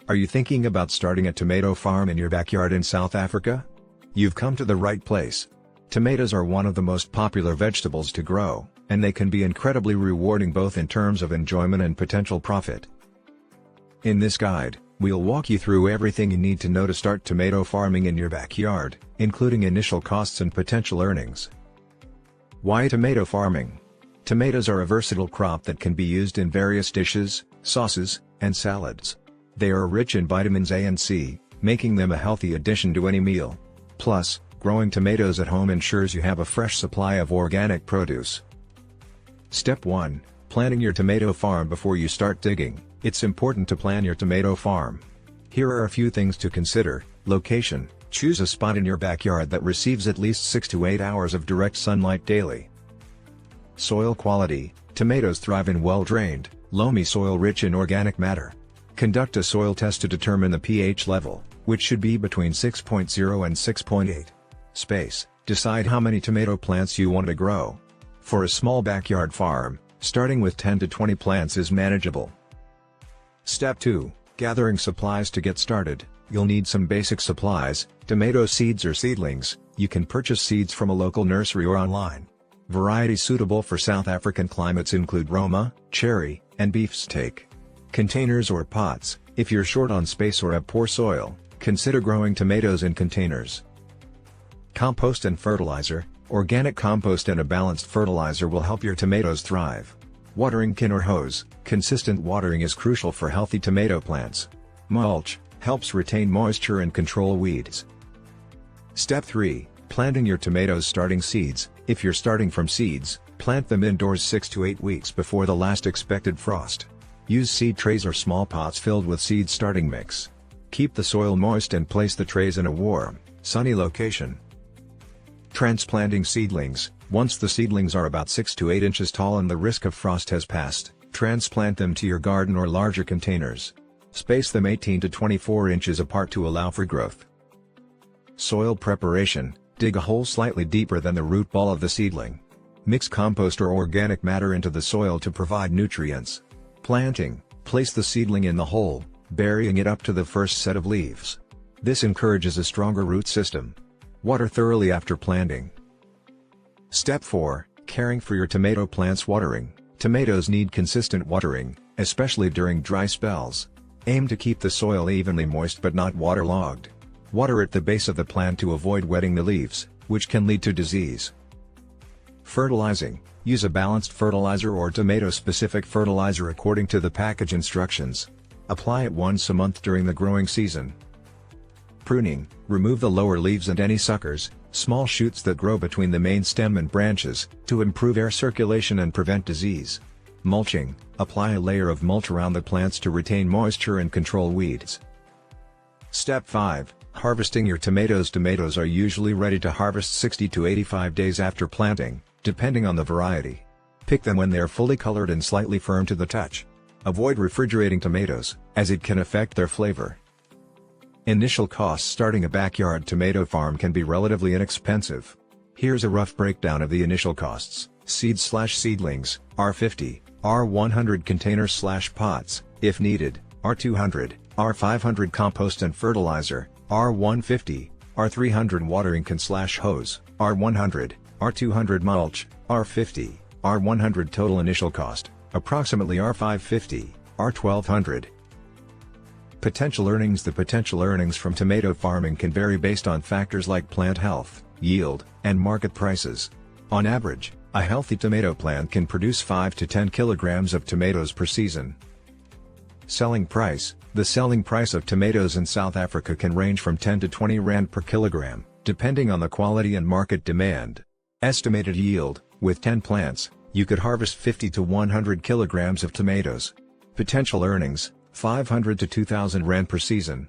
Are you thinking about starting a tomato farm in your backyard in South Africa? You've come to the right place. Tomatoes are one of the most popular vegetables to grow, and they can be incredibly rewarding both in terms of enjoyment and potential profit. In this guide, we'll walk you through everything you need to know to start tomato farming in your backyard, including initial costs and potential earnings. Why tomato farming? Tomatoes are a versatile crop that can be used in various dishes, sauces, and salads. They are rich in vitamins A and C, making them a healthy addition to any meal. Plus, growing tomatoes at home ensures you have a fresh supply of organic produce. Step 1. Planting your tomato farm. Before you start digging, it's important to plan your tomato farm. Here are a few things to consider. Location: choose a spot in your backyard that receives at least 6 to 8 hours of direct sunlight daily. Soil quality: tomatoes thrive in well-drained, loamy soil rich in organic matter. Conduct a soil test to determine the pH level, which should be between 6.0 and 6.8. Space: decide how many tomato plants you want to grow. For a small backyard farm, starting with 10 to 20 plants is manageable. Step 2. Gathering supplies. To get started, you'll need some basic supplies: tomato seeds or seedlings. You can purchase seeds from a local nursery or online. Varieties suitable for South African climates include Roma, cherry, and beefsteak. Containers or pots: if you're short on space or have poor soil, consider growing tomatoes in containers. Compost and fertilizer: organic compost and a balanced fertilizer will help your tomatoes thrive. Watering can or hose: consistent watering is crucial for healthy tomato plants. Mulch helps retain moisture and control weeds. Step 3. Planting your tomatoes. Starting seeds: if you're starting from seeds, plant them indoors 6 to 8 weeks before the last expected frost. Use seed trays or small pots filled with seed starting mix. Keep the soil moist and place the trays in a warm, sunny location. Transplanting seedlings: once the seedlings are about 6 to 8 inches tall and the risk of frost has passed, transplant them to your garden or larger containers. Space them 18 to 24 inches apart to allow for growth. Soil preparation: dig a hole slightly deeper than the root ball of the seedling. Mix compost or organic matter into the soil to provide nutrients. Planting: place the seedling in the hole, burying it up to the first set of leaves. This encourages a stronger root system. Water thoroughly after planting. Step 4. Caring for your tomato plants. Watering: tomatoes need consistent watering, especially during dry spells. Aim to keep the soil evenly moist but not waterlogged. Water at the base of the plant to avoid wetting the leaves, which can lead to disease. Fertilizing: use a balanced fertilizer or tomato-specific fertilizer according to the package instructions. Apply it once a month during the growing season. Pruning: remove the lower leaves and any suckers, small shoots that grow between the main stem and branches, to improve air circulation and prevent disease. Mulching: apply a layer of mulch around the plants to retain moisture and control weeds. Step 5. Harvesting your tomatoes. Tomatoes are usually ready to harvest 60 to 85 days after planting, depending on the variety. Pick them when they are fully colored and slightly firm to the touch. Avoid refrigerating tomatoes, as it can affect their flavor. Initial costs. Starting a backyard tomato farm can be relatively inexpensive. Here's a rough breakdown of the initial costs. Seeds/seedlings, R50, R100. Containers/pots, if needed, R200, R500. Compost and fertilizer, R150, R300. Watering can/hose, R100, R200. Mulch, R50, R100. Total initial cost, approximately R550, R1200. Potential earnings. The potential earnings from tomato farming can vary based on factors like plant health, yield, and market prices. On average, a healthy tomato plant can produce 5 to 10 kilograms of tomatoes per season. Selling price: the selling price of tomatoes in South Africa can range from 10 to 20 rand per kilogram, depending on the quality and market demand. Estimated yield: with 10 plants, you could harvest 50 to 100 kilograms of tomatoes. Potential earnings: 500 to 2,000 rand per season.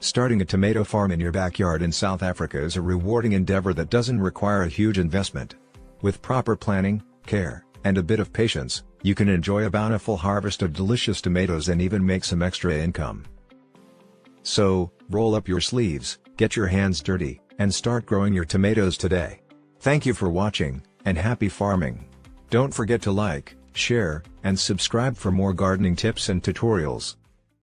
Starting a tomato farm in your backyard in South Africa is a rewarding endeavor that doesn't require a huge investment. With proper planning, care, and a bit of patience, you can enjoy a bountiful harvest of delicious tomatoes and even make some extra income. So, roll up your sleeves, get your hands dirty, and start growing your tomatoes today. Thank you for watching, and happy farming! Don't forget to like, share, and subscribe for more gardening tips and tutorials.